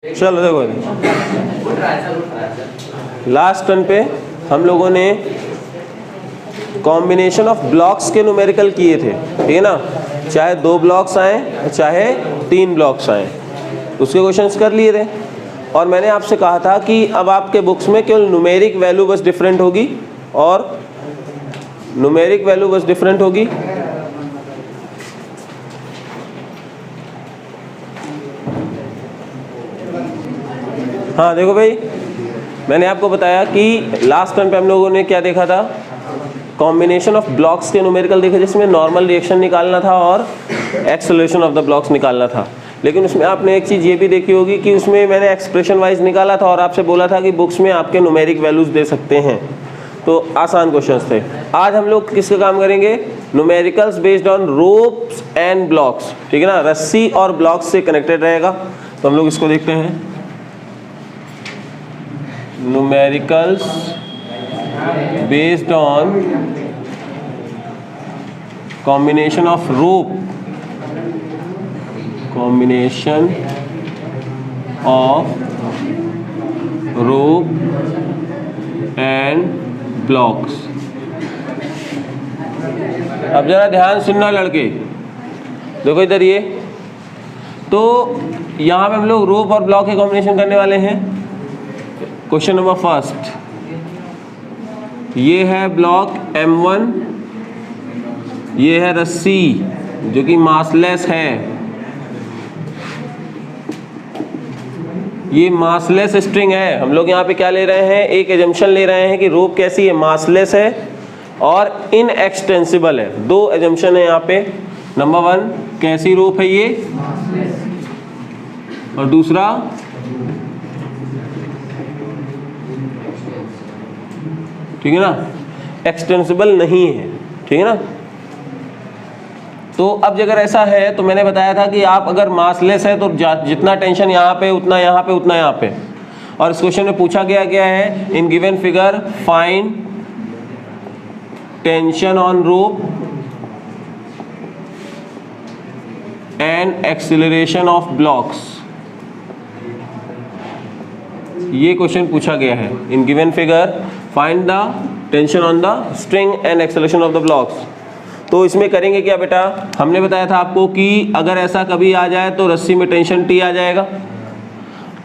चलो देखो, last turn पे हम लोगों ने कॉम्बिनेशन ऑफ ब्लॉक्स के न्यूमेरिकल किए थे, ठीक है ना। चाहे 2 ब्लॉक्स आए चाहे 3 ब्लॉक्स आए, उसके क्वेश्चंस कर लिए थे। और मैंने आपसे कहा था कि अब आपके बुक्स में केवल न्यूमेरिक वैल्यू बस डिफरेंट होगी, और न्यूमेरिक वैल्यू बस डिफरेंट होगी। हाँ देखो भाई, मैंने आपको बताया कि लास्ट टाइम पे हम लोगों ने क्या देखा था, कॉम्बिनेशन ऑफ ब्लॉक्स के न्यूमेरिकल देखे, जिसमें नॉर्मल रिएक्शन निकालना था और एक्सेलरेशन ऑफ द ब्लॉक्स निकालना था। लेकिन उसमें आपने एक चीज़ ये भी देखी होगी कि उसमें मैंने एक्सप्रेशन वाइज निकाला था और आपसे बोला था कि बुक्स में आपके न्यूमेरिक वैल्यूज दे सकते हैं, तो आसान क्वेश्चंस थे। आज हम लोग किसका काम करेंगे, numericals based on ropes and blocks, ठीक है ना। रस्सी और ब्लॉक्स से कनेक्टेड रहेगा, तो हम लोग इसको देखते हैं। Numericals based on combination of rope, combination of rope and blocks। अब जरा ध्यान सुनना लड़के, देखो इधर ये, तो यहाँ पे हम लोग रोप और ब्लॉक के कॉम्बिनेशन करने वाले हैं। क्वेश्चन नंबर फर्स्ट, ये है ब्लॉक M1, ये है रस्सी जो कि मासलेस है, ये मासलेस स्ट्रिंग है। हम लोग यहाँ पे क्या ले रहे हैं, एक एजम्पशन ले रहे हैं कि रोप कैसी है, मासलेस है और इनएक्सटेंसिबल है। 2 एजम्पशन है यहाँ पे। नंबर 1, कैसी रोप है ये, और दूसरा ठीक है ना, एक्सटेंसिबल नहीं है, ठीक है ना। तो अब अगर ऐसा है तो मैंने बताया था कि आप अगर मासलेस है तो जितना टेंशन यहाँ पे उतना यहाँ पे उतना यहाँ पे। और इस क्वेश्चन में पूछा गया है, in given figure find tension on rope and acceleration of blocks. ये क्वेश्चन पूछा गया है, in given figure find the tension on the string and acceleration of the blocks. तो इसमें करेंगे क्या बेटा, हमने बताया था आपको कि अगर ऐसा कभी आ जाए तो रस्सी में टेंशन T आ जाएगा,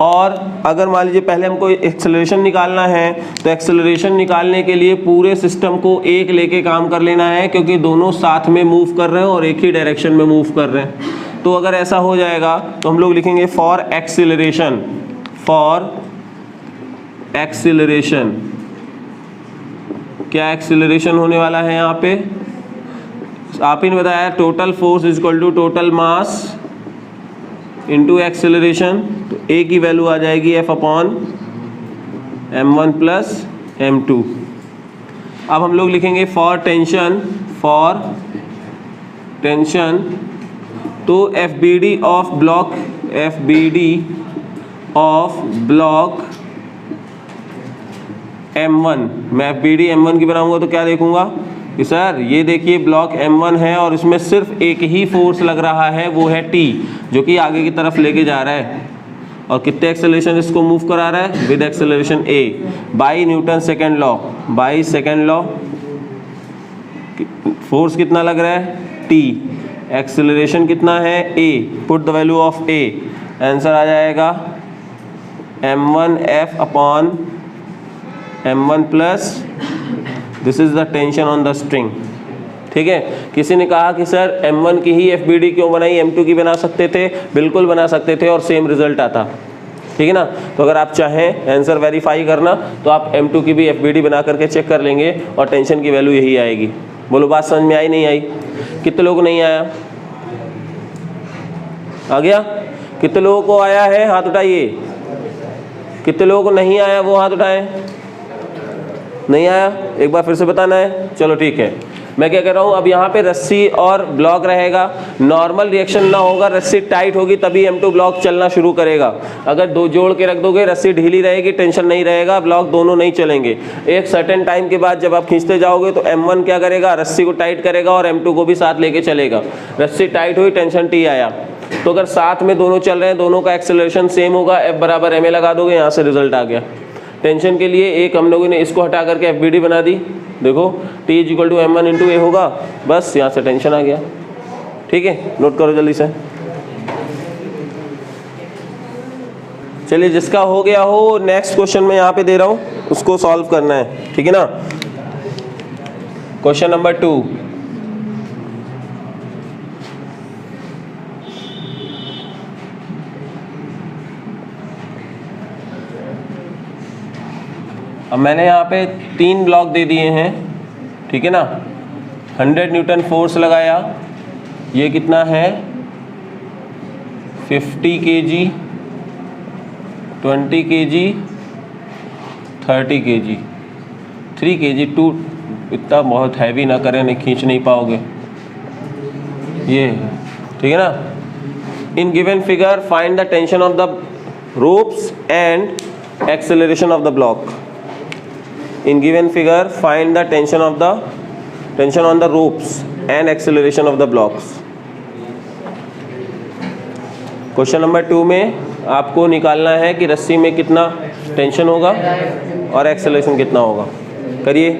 और अगर मान लीजिए पहले हमको एक्सेलरेशन निकालना है तो एक्सेलरेशन निकालने के लिए पूरे सिस्टम को एक लेके काम कर लेना है, क्योंकि दोनों साथ में मूव कर रहे हैं और एक ही डायरेक्शन में मूव कर रहे हैं। तो अगर ऐसा हो जाएगा तो हम लोग लिखेंगे फॉर एक्सेलरेशन, फॉर एक्सेलरेशन। क्या एक्सेलरेशन होने वाला है यहाँ पे, आप ही ने बताया total force is equal to total mass into acceleration. तो ए की वैल्यू आ जाएगी F upon m1 plus m2। अब हम लोग लिखेंगे फॉर टेंशन, फॉर टेंशन, तो FBD of block, FBD of block M1, मैं FBD M1 की बनाऊंगा तो क्या देखूंगा कि सर ये देखिए ब्लॉक M1 है और इसमें सिर्फ एक ही फोर्स लग रहा है, वो है T, जो कि आगे की तरफ लेके जा रहा है। और कितने एक्सेलरेशन इसको मूव करा रहा है, with acceleration A, by Newton second law, by second law. Force कितना लग रहा है T, एक्सेलरेशन कितना है A, put the value of A, answer आ जाएगा m1F upon m1 plus this is the tension on the string, ठीक है। किसी ने कहा कि सर M1 की ही FBD क्यों बनाई, M2 की बना सकते थे, बिल्कुल बना सकते थे और सेम रिजल्ट आता, ठीक है ना। तो अगर आप चाहें आंसर वेरीफाई करना तो आप M2 की भी FBD बना करके चेक कर लेंगे और टेंशन की वैल्यू यही आएगी। बोलो बात समझ में आई नहीं आई, कितने लोगों को नहीं आया, आ गया, कितने लोगों को आया है हाथ उठाइए, कितने लोगों को नहीं आया वो हाथ उठाएं, नहीं आया एक बार फिर से बताना है, चलो ठीक है। मैं क्या कर रहा हूँ, अब यहाँ पे रस्सी और ब्लॉक रहेगा, नॉर्मल रिएक्शन ना होगा, रस्सी टाइट होगी तभी M2 ब्लॉक चलना शुरू करेगा। अगर दो जोड़ के रख दोगे रस्सी ढीली रहेगी, टेंशन नहीं रहेगा, ब्लॉक दोनों नहीं चलेंगे। एक सर्टेन टाइम के बाद जब आप खींचते जाओगे तो M1 क्या करेगा, रस्सी को टाइट करेगा और M2 को भी साथ लेके चलेगा। रस्सी टाइट हुई, टेंशन T आया, तो अगर साथ में दोनों चल रहे हैं, दोनों का एक्सेलरेशन सेम होगा, F बराबर ma लगा दोगे, यहाँ से रिजल्ट आ गया। टेंशन के लिए एक हम लोगों ने इसको हटा करके FBD बना दी, देखो T equal to m1 into a होगा, बस यहाँ से टेंशन आ गया। ठीक है, नोट करो जल्दी से। चलिए, जिसका हो गया हो, नेक्स्ट क्वेश्चन मैं यहाँ पे दे रहा हूँ, उसको सॉल्व करना है, ठीक है ना। क्वेश्चन नंबर 2, अब मैंने यहाँ पे 3 ब्लॉक दे दिए हैं, ठीक है ना। 100 न्यूटन फोर्स लगाया, ये कितना है 50 kg, 20 kg, 30 kg, 3 kg, 2, इतना बहुत हैवी ना करें, नहीं खींच नहीं पाओगे ये, ठीक है ना। In given figure find the tension of the ropes and acceleration of the block. In given figure, find the tension on the ropes and acceleration of the blocks. Question number 2 में आपको निकालना है कि रस्सी में कितना टेंशन होगा और एक्सेलरेशन कितना होगा। करिए,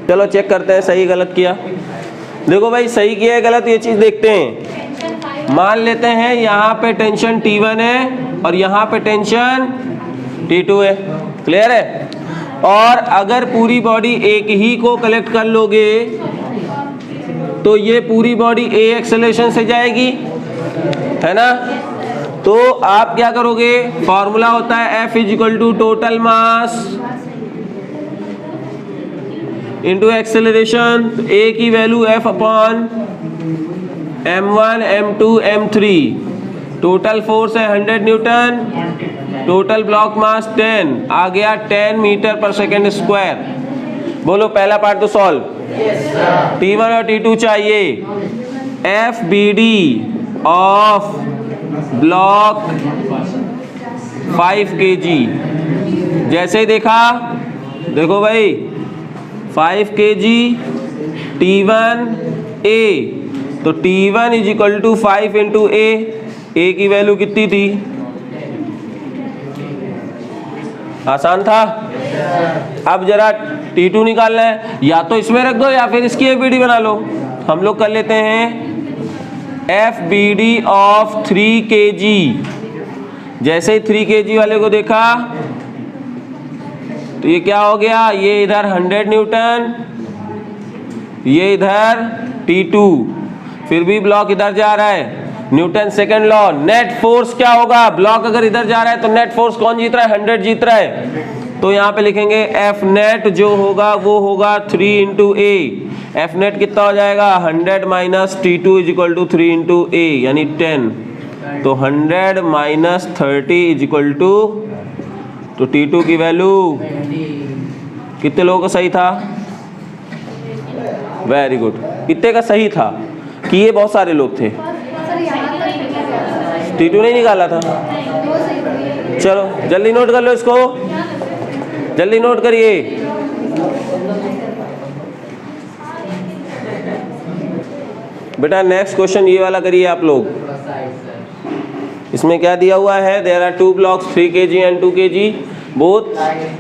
चलो चेक करते हैं सही गलत किया। देखो भाई, सही किया है गलत, ये चीज़ देखते हैं। मान लेते हैं यहाँ पे टेंशन T1 है और यहाँ पे टेंशन T2 है, क्लियर है। और अगर पूरी बॉडी एक ही को कलेक्ट कर लोगे तो ये पूरी बॉडी A एक्सेलरेशन से जाएगी, है ना। तो आप क्या करोगे, फॉर्मूला होता है F equal to total mass into acceleration. A की value F upon m1 m2 m3। Total force है 100 न्यूटन, टोटल ब्लॉक मास 10 आ गया 10 मीटर पर सेकेंड स्क्वायर। बोलो पहला पार्ट तो सॉल्व। T1 और T2 चाहिए। FBD of block 5 kg। जैसे ही देखा, देखो भाई 5 kg T1 A, तो T1 is equal to 5 into A की वैल्यू कितनी थी, आसान था। अब जरा T2 निकालना है, या तो इसमें रख दो या फिर इसकी FBD बना लो। हम लोग कर लेते हैं FBD ऑफ 3 kg। जैसे ही 3 kg वाले को देखा तो ये क्या हो गया, ये इधर 100 न्यूटन, ये इधर T2, फिर भी ब्लॉक इधर जा रहा है। Newton second law, net force क्या होगा, ब्लॉक अगर इधर जा रहा है तो नेट फोर्स कौन जीत रहा है, 100 जीत रहा है। तो यहाँ पे लिखेंगे F नेट जो होगा वो होगा 3 इंटू A। F नेट कितना हो जाएगा, 100 minus T2 is equal to 3 into A यानी 10। तो 100 माइनस 30 इज इक्वल टू, तो T2 की वैल्यू कितने लोगों का सही था, वेरी गुड। कितने का सही था कि ये बहुत सारे लोग थे, T2 नहीं निकाला था। चलो जल्दी नोट कर लो इसको, जल्दी नोट करिए। बेटा नेक्स्ट क्वेश्चन ये वाला करिए आप लोग। इसमें क्या दिया हुआ है, there are 2 blocks 3 kg and 2 kg। both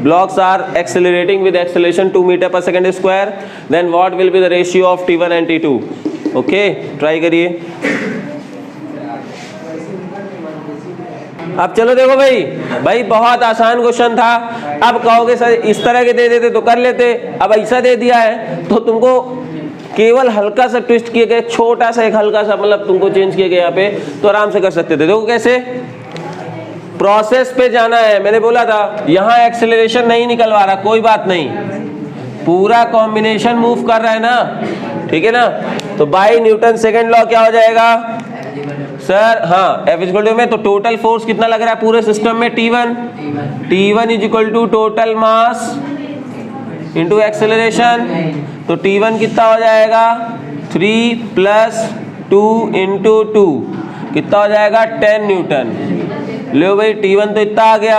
blocks are accelerating with acceleration 2 meter per second square, then what will be the ratio of T1 and T2? Okay, try करिए। अब चलो देखो भाई बहुत आसान क्वेश्चन था। अब कहोगे सर इस तरह के दे देते तो कर लेते, अब ऐसा दे दिया है तो तुमको केवल हल्का सा ट्विस्ट किए गए, छोटा सा एक हल्का सा मतलब तुमको चेंज किए गए यहाँ पे, तो आराम से कर सकते थे। देखो कैसे, प्रोसेस पे जाना है। मैंने बोला था यहाँ एक्सेलरेशन नहीं निकलवा रहा, कोई बात नहीं, पूरा कॉम्बिनेशन मूव कर रहा है ना, ठीक है ना। तो बाई न्यूटन सेकेंड लॉ क्या हो जाएगा सर, हाँ F इक्वल टू में, तो टोटल फोर्स कितना लग रहा है पूरे सिस्टम में, T1 is equal to total mass into acceleration. तो T1 कितना हो जाएगा 3 प्लस 2 इंटू 2 कितना हो जाएगा 10 न्यूटन। लो भाई T1 तो इतना आ गया।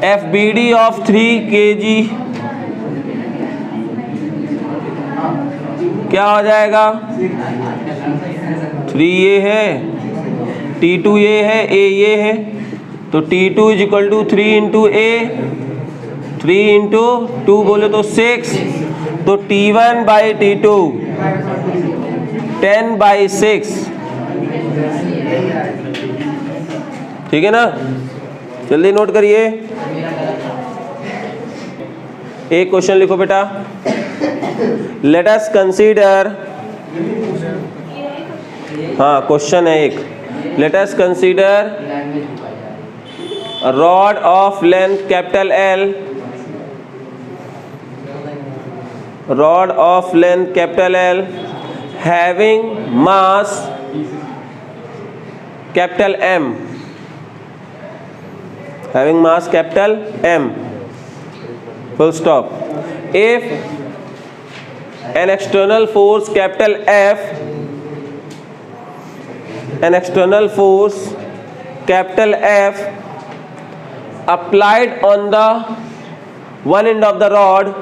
FBD ऑफ 3 kg क्या हो जाएगा, 3 ये है T2 ये है, A ये है, तो T2 is equal to 3 into A, 3 into 2 बोले तो 6, तो T1 बाई T2 10 बाई 6, ठीक है ना। जल्दी नोट करिए, एक क्वेश्चन लिखो बेटा। लेट अस कंसीडर, हाँ क्वेश्चन है एक, let us consider rod of length capital L, rod of length capital L having mass capital M, having mass capital M, full stop. If an external force capital F, an external force capital F applied on the one end of the rod,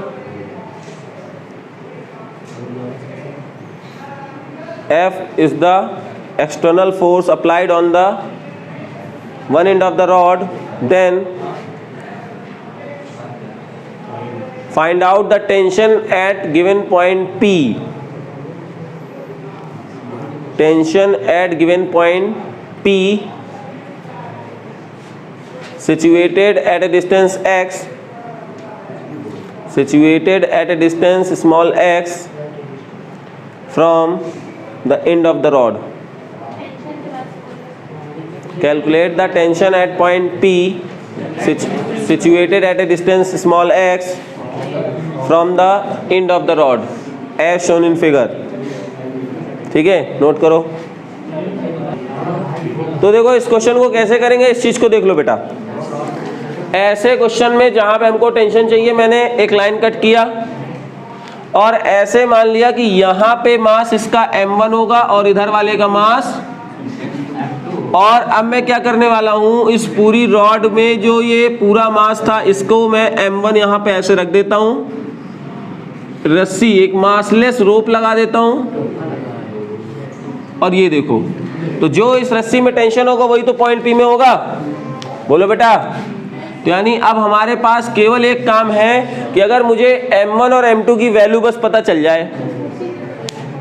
F is the external force applied on the one end of the rod, then find out the tension at given point P. Tension at given point P situated at a distance x, situated at a distance small x from the end of the rod. Calculate the tension at point P situated at a distance small x from the end of the rod as shown in figure. ठीक है, note करो। तो देखो इस question को कैसे करेंगे, इस चीज को देख लो बेटा। ऐसे क्वेश्चन में जहां पे हमको टेंशन चाहिए, मैंने एक लाइन कट किया और ऐसे मान लिया कि यहाँ पे मास इसका m1 होगा और इधर वाले का मास, और अब मैं क्या करने वाला हूँ, इस पूरी रॉड में जो ये पूरा मास था इसको मैं m1 यहाँ पे ऐसे रख देता हूँ, रस्सी एक मासलेस रोप लगा देता हूँ, और ये देखो तो जो इस रस्सी में टेंशन होगा वही तो पॉइंट P में होगा। बोलो बेटा, तो यानी अब हमारे पास केवल एक काम है कि अगर मुझे m1 और m2 की वैल्यू बस पता चल जाए,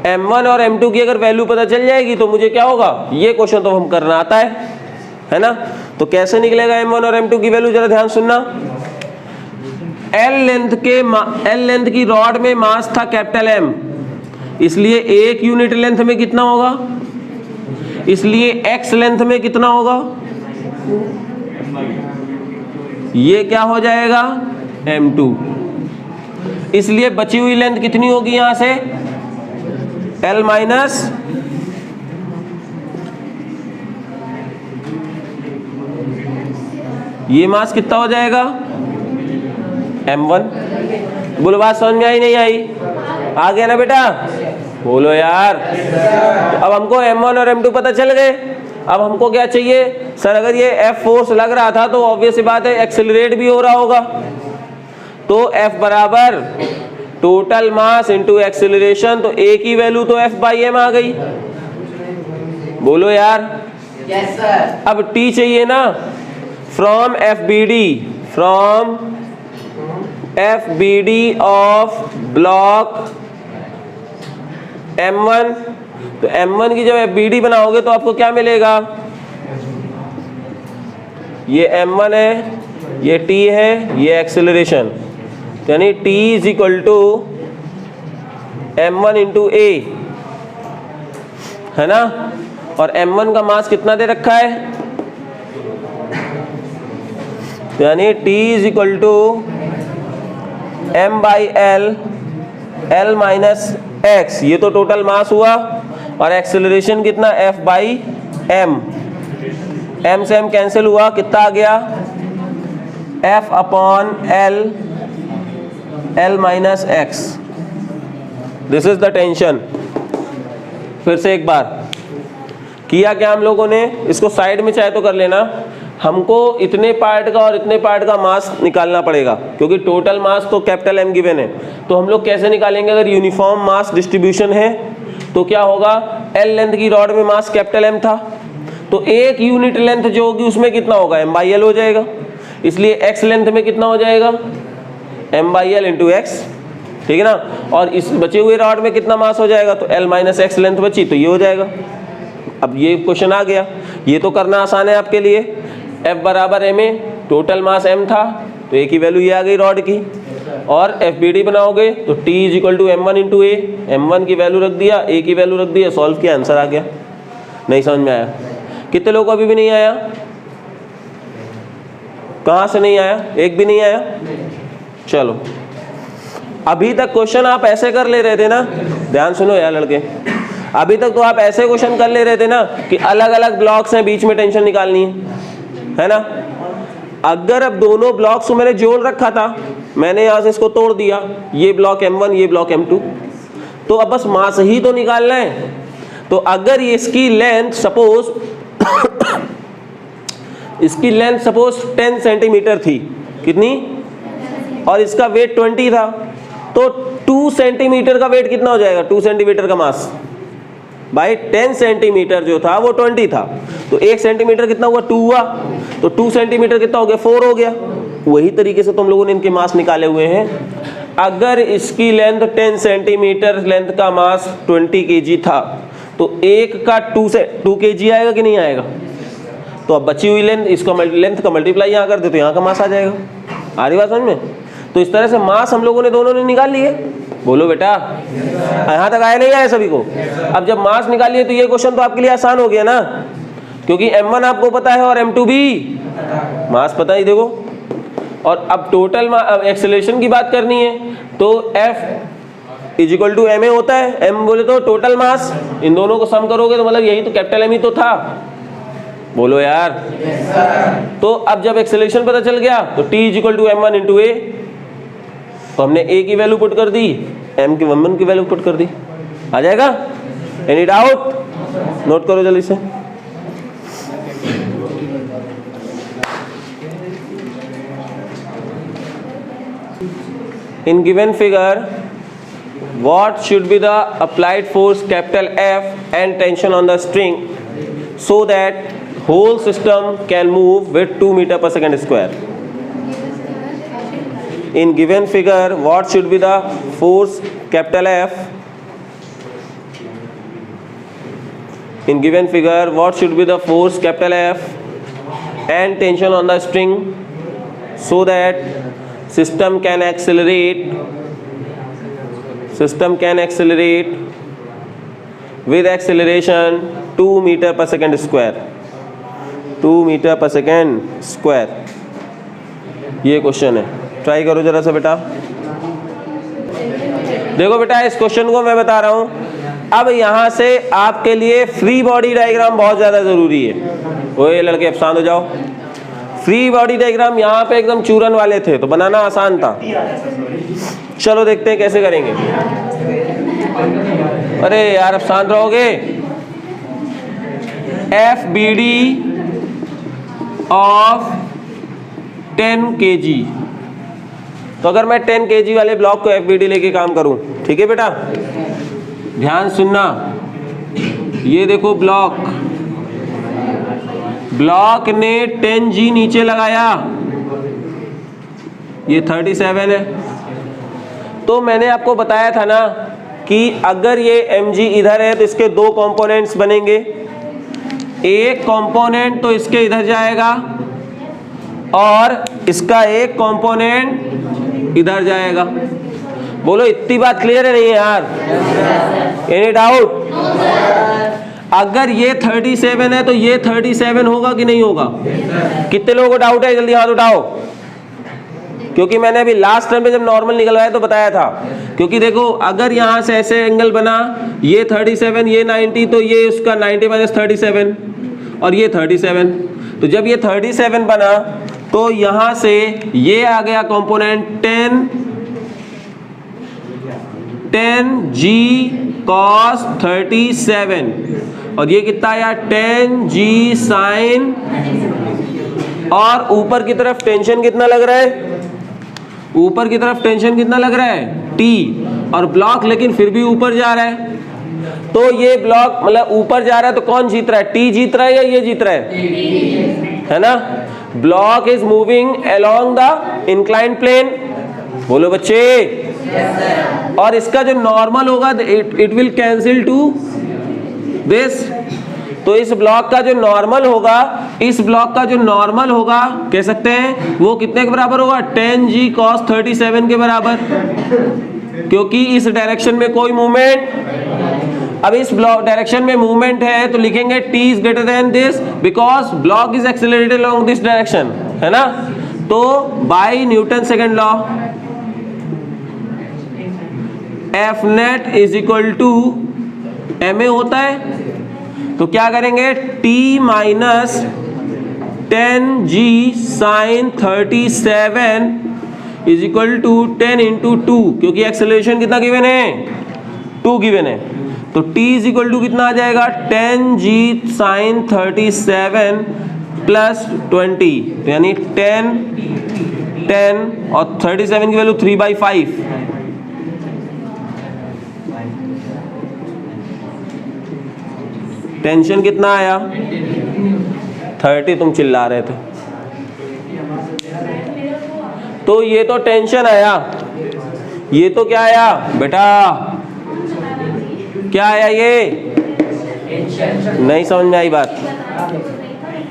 m1 और m2 की अगर वैल्यू पता चल जाएगी तो मुझे क्या होगा, ये क्वेश्चन तो हम करना आता है ना। तो कैसे निकलेगा m1 और m2 की वैल्यू, जरा ध्यान सुनना। L लेंथ की रॉड में मास था कैपिटल M, इसलिए एक यूनिट लेंथ में कितना होगा, इसलिए x लेंथ में कितना होगा, ये क्या हो जाएगा m2, इसलिए बची हुई लेंथ कितनी होगी यहां से L माइनस ये मास कितना हो जाएगा m1। बोलो बात समझ में आई नहीं आई, आ गया ना बेटा, बोलो यार। अब हमको m1 और m2 पता चल गए, अब हमको क्या चाहिए सर, अगर ये F फोर्स लग रहा था तो ऑब्वियस सी बात है एक्सेलरेट भी हो रहा होगा, तो F बराबर टोटल मास इनटू एक्सेलरेशन, तो A की वैल्यू तो F बाई M आ गई। बोलो यार, यस सर। अब T चाहिए ना, from FBD of block M1, तो M1 की जब FBD बनाओगे तो आपको क्या मिलेगा, ये M1 है, ये T है, ये एक्सेलरेशन, यानी T is equal to M1 into A, है ना। और M1 का मास कितना दे रखा है, यानी T is equal to M by L minus x, ये तो टोटल मास हुआ, और एक्सेलरेशन कितना F बाई M, M से M कैंसिल हुआ, कितना आ गया F upon L minus x। This is the tension. फिर से एक बार किया क्या हम लोगों ने, इसको साइड में चाहे तो कर लेना, हमको इतने पार्ट का और इतने पार्ट का मास निकालना पड़ेगा, क्योंकि टोटल मास तो कैपिटल M गिवन है। तो हम लोग कैसे निकालेंगे, अगर यूनिफॉर्म मास डिस्ट्रीब्यूशन है तो क्या होगा, L लेंथ की रॉड में मास कैपिटल M था, तो एक यूनिट लेंथ जो होगी उसमें कितना होगा, m/l हो जाएगा। इसलिए x लेंथ में कितना हो जाएगा, m/l इंटू एक्स, ठीक है ना। और इस बचे हुए रॉड में कितना मास हो जाएगा, तो l माइनस एक्स लेंथ बची, तो ये हो जाएगा। अब ये क्वेश्चन आ गया, ये तो करना आसान है आपके लिए। F बराबर ma, टोटल मास m था, तो a की वैल्यू ये आ गई रॉड की। और FBD बनाओगे तो T is equal to m1 into A, m1 की वैल्यू रख दिया, a की वैल्यू रख दिया, सॉल्व किया, आंसर आ गया। नहीं समझ में आया? कितने लोगों को अभी भी नहीं आया? कहाँ से नहीं आया? एक भी नहीं आया? चलो, अभी तक क्वेश्चन आप ऐसे कर ले रहे थे ना, ध्यान सुनो यार लड़के, अभी तक तो आप ऐसे क्वेश्चन कर ले रहे थे ना कि अलग अलग ब्लॉक्स हैं, बीच में टेंशन निकालनी है ना। अगर अब दोनों ब्लॉक्स को मैंने जोड़ रखा था, मैंने यहाँ से इसको तोड़ दिया, ये ब्लॉक m1, ये ब्लॉक m2, तो अब बस मास ही तो निकालना है। तो अगर इसकी लेंथ सपोज इसकी लेंथ सपोज 10 सेंटीमीटर थी, कितनी, और इसका वेट 20 था, तो 2 सेंटीमीटर का वेट कितना हो जाएगा, 2 सेंटीमीटर का मास भाई 10 सेंटीमीटर जो था वो 20 था, तो 1 सेंटीमीटर कितना हुआ, 2 हुआ, तो 2 सेंटीमीटर कितना हो गया, 4 हो गया। वही तरीके से तुम लोगों ने इनके मास निकाले हुए हैं। अगर इसकी लेंथ 10 सेंटीमीटर, लेंथ का मास 20 kg था, तो एक का 2 kg आएगा कि नहीं आएगा। तो अब बची हुई लेंथ, इसको लेंथ का मल्टीप्लाई यहाँ कर दे तो यहाँ का मास आ जाएगा। आ रही बात समझ में? तो इस तरह से मास हम लोगों ने दोनों ने निकाल लिए। बोलो बेटा, यहाँ तक आया नहीं आया सभी को? अब जब मास निकालिए तो ये क्वेश्चन तो आपके लिए आसान हो गया ना, क्योंकि m1 आपको पता है और m2 भी मास पता ही। देखो, और अब टोटल एक्सेलरेशन की बात करनी है तो F is equal to ma होता है। m बोले तो टोटल मास, इन दोनों को सम करोगे तो मतलब यही तो कैपिटल M ही तो था। बोलो यार। तो अब जब एक्सेलरेशन पता चल गया तो T is equal to m1 into A, तो हमने a की वैल्यू पुट कर दी, m की 1 की वैल्यू पुट कर दी, आ जाएगा। Any doubt? नोट करो जल्दी से। In given figure, what should be the applied force capital F and tension on the string so that whole system can move with 2 meter per second square? In given figure, what should be the force capital F? In given figure, what should be the force capital F and tension on the string so that system can accelerate with acceleration 2 meter per second square, 2 meter per second square। ये question है, try करो जरा सा बेटा। देखो बेटा, इस question को मैं बता रहा हूं। अब यहां से आपके लिए फ्री बॉडी डायग्राम बहुत ज्यादा जरूरी है। ओए लड़के, अब शांत हो जाओ। फ्री बॉडी डायग्राम यहाँ पे एकदम चूरन वाले थे, तो बनाना आसान था। चलो देखते हैं कैसे करेंगे। अरे यार, अब शांत रहोगे। FBD ऑफ 10 kg, तो अगर मैं 10 kg वाले ब्लॉक को FBD लेके काम करूं, ठीक है बेटा, ध्यान सुनना। ये देखो ब्लॉक ने 10G नीचे लगाया, ये 37 है। तो मैंने आपको बताया था ना कि अगर ये mg इधर है तो इसके 2 कंपोनेंट्स बनेंगे। एक कंपोनेंट तो इसके इधर जाएगा और इसका एक कंपोनेंट इधर जाएगा। बोलो, इतनी बात क्लियर है नहीं है यार? Any doubt? अगर ये 37 है तो ये 37 होगा कि नहीं होगा? कितने लोगों को डाउट है? जल्दी हाथ उठाओ, क्योंकि मैंने अभी लास्ट टाइम पे जब नॉर्मल निकलवाया तो बताया था। क्योंकि देखो, अगर यहाँ से ऐसे एंगल बना, ये 37, ये 90, तो ये उसका 90 माइनस 37 और ये 37। तो जब ये 37 बना तो यहाँ से ये आ गया कंपोनेंट 10G cos 37 और ये कितना आया 10G sin, और ऊपर की तरफ टेंशन कितना लग रहा है? ऊपर की तरफ टेंशन कितना लग रहा है? T, और ब्लॉक लेकिन फिर भी ऊपर जा रहा है। तो ये ब्लॉक मतलब ऊपर जा रहा है तो कौन जीत रहा है, टी जीत रहा है या ये जीत रहा है ना। Block is moving along the incline plane, बोलो बच्चे। और इसका जो नॉर्मल होगा it will cancel to this. तो इस ब्लॉक का जो नॉर्मल होगा, इस ब्लॉक का जो नॉर्मल होगा कह सकते हैं वो कितने के बराबर होगा, tan g cos 37 के बराबर, क्योंकि इस डायरेक्शन में कोई मूवमेंट। अब इस ब्लॉक डायरेक्शन में मूवमेंट है तो लिखेंगे t is greater than this because block is accelerated along this direction, है ना। तो by Newton second law F net is equal to ma होता है, तो क्या करेंगे t minus 10g sine 37 is equal to 10 into 2, क्योंकि एक्सेलरेशन कितना गिवन है, 2 गिवन है। तो t इज इक्वल टू कितना आ जाएगा 10g साइन 37 प्लस 20, तो यानी 10 और 37 की वैल्यू 3/5। टेंशन कितना आया 30, तुम चिल्ला रहे थे। तो ये तो टेंशन आया, ये तो क्या आया बेटा, क्या आया, ये नहीं समझ में आई बात,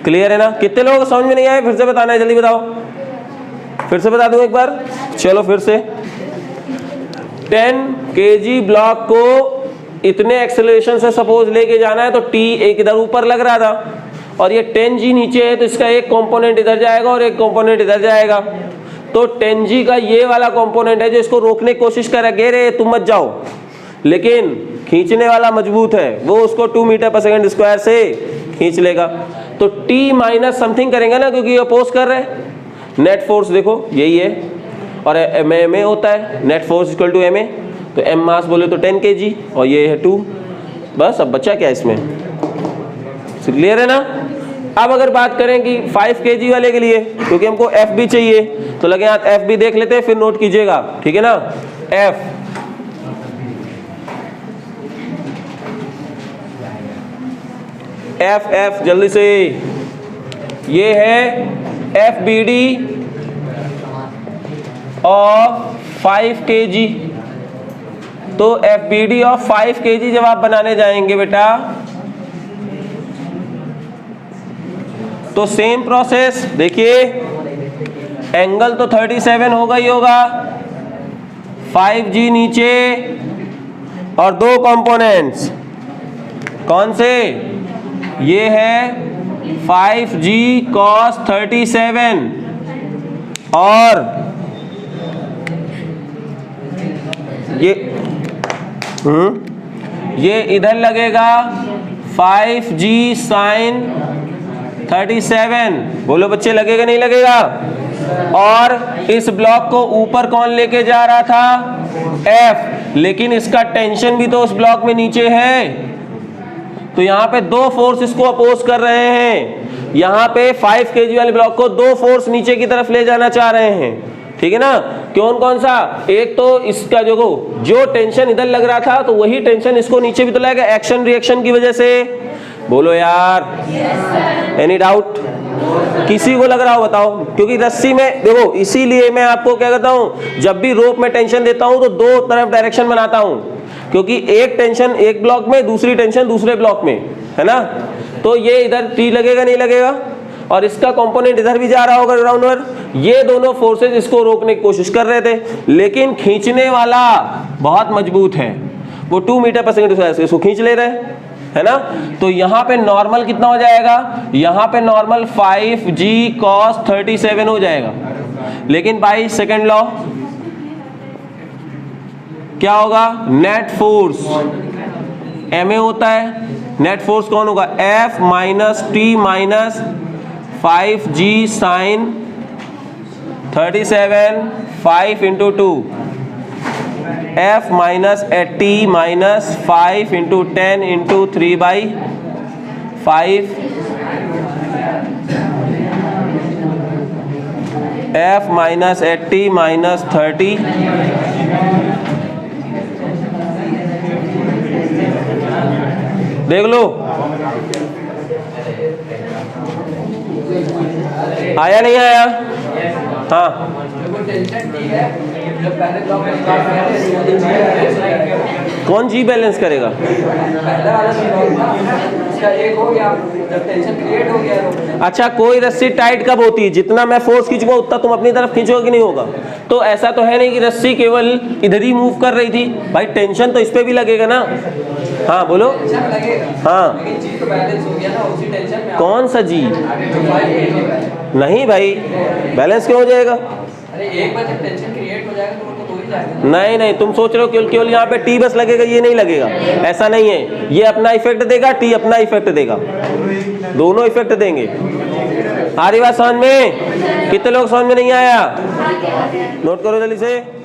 क्लियर है ना। कितने लोगों को समझ में नहीं आए, फिर से बताना है, जल्दी बताओ, फिर से बता दूं एक बार, चलो फिर से। 10 kg ब्लॉक को इतने एक्सेलरेशन से सपोज लेके जाना है, तो t एक इधर ऊपर लग रहा था और ये 10g नीचे है, तो इसका एक कंपोनेंट इधर जाएगा और एक कंपोनेंट इधर जाएगा। तो 10g का ये वाला कंपोनेंट है जो इसको रोकने की कोशिश कर रहा है, रे तुम मत जाओ, लेकिन खींचने वाला मजबूत है, वो उसको 2 मीटर पर सेकंड स्क्वायर से खींच लेगा। तो t माइनस समथिंग करेंगे ना, क्योंकि ये अपोज कर रहे हैं। नेट फोर्स देखो यही है, और ma होता है net force equal to ma, तो m मास बोले तो 10 kg और ये है 2, बस। अब बचा क्या इसमें, क्लियर है ना। अब अगर बात करें कि 5 kg वाले के लिए, क्योंकि हमको f भी चाहिए, तो लगे हाथ f भी देख लेते हैं, फिर नोट कीजिएगा, ठीक है ना। f जल्दी से, ये है FBD ऑफ 5 kg। तो FBD ऑफ 5 kg जब आप बनाने जाएंगे बेटा, तो सेम प्रोसेस देखिए, एंगल तो 37 होगा ही होगा, 5g नीचे और 2 कंपोनेंट्स, कौन से, ये है 5g cos 37 और ये इधर लगेगा 5g sin 37, बोलो बच्चे लगेगा नहीं लगेगा। और इस ब्लॉक को ऊपर कौन लेके जा रहा था, F, लेकिन इसका टेंशन भी तो उस ब्लॉक में नीचे है, तो यहाँ पे 2 फोर्स इसको अपोज कर रहे हैं। यहाँ पे 5 kg वाले ब्लॉक को 2 फोर्स नीचे की तरफ ले जाना चाह रहे हैं, ठीक है ना। कौन सा, एक तो इसका जो टेंशन इधर लग रहा था, तो वही टेंशन इसको नीचे भी तो लगेगा, एक्शन रिएक्शन की वजह से, बोलो यार, एनी डाउट, किसी को लग रहा हो बताओ। क्योंकि रस्सी में देखो, इसीलिए मैं आपको क्या कहता हूँ, जब भी रोप में टेंशन देता हूँ तो 2 तरफ डायरेक्शन बनाता हूँ, क्योंकि एक टेंशन एक ब्लॉक में, दूसरी टेंशन दूसरे ब्लॉक में, है ना। तो ये इधर टी लगेगा नहीं लगेगा, और इसका कंपोनेंट इधर भी जा रहा होगा ग्राउंडवर। ये दोनों फोर्सेस इसको रोकने की कोशिश कर रहे थे, लेकिन खींचने वाला बहुत मजबूत है, वो 2 मीटर पर सेकंड इसको खींच ले रहे हैं, है ना। तो यहाँ पे नॉर्मल कितना हो जाएगा, यहाँ पे नॉर्मल 5g cos 37 हो जाएगा, लेकिन बाय सेकंड लॉ क्या होगा, नेट फोर्स ma होता है, नेट फोर्स कौन होगा, F minus t minus 5g sine 37 5 into 2, F minus t minus 5 into 10 into 3/5, F minus t minus 30 देख लो, आया नहीं आया? हाँ, कौन जी बैलेंस करेगा? अच्छा, कोई रस्सी टाइट कब होती है? जितना मैं फोर्स खींचूंगा उतना तुम अपनी तरफ खींचोगे कि नहीं होगा? तो ऐसा तो है नहीं कि रस्सी केवल इधर ही मूव कर रही थी भाई, टेंशन तो इस पे भी लगेगा ना। हाँ बोलो। हाँ, कौन सा जी? नहीं भाई, बैलेंस क्यों हो जाएगा? अरे एक बार जब टेंशन क्रिएट हो जाएगा तो वो तो हो ही जाएगा। नहीं नहीं, तुम सोच रहे हो केवल केवल यहाँ पे टी बस लगेगा, ये नहीं लगेगा, ऐसा नहीं है। ये अपना इफेक्ट देगा, टी अपना इफेक्ट देगा, दोनों इफेक्ट देंगे। आ रही बात समझ में? कितने लोग समझ में नहीं आया? नोट करो जल्दी से।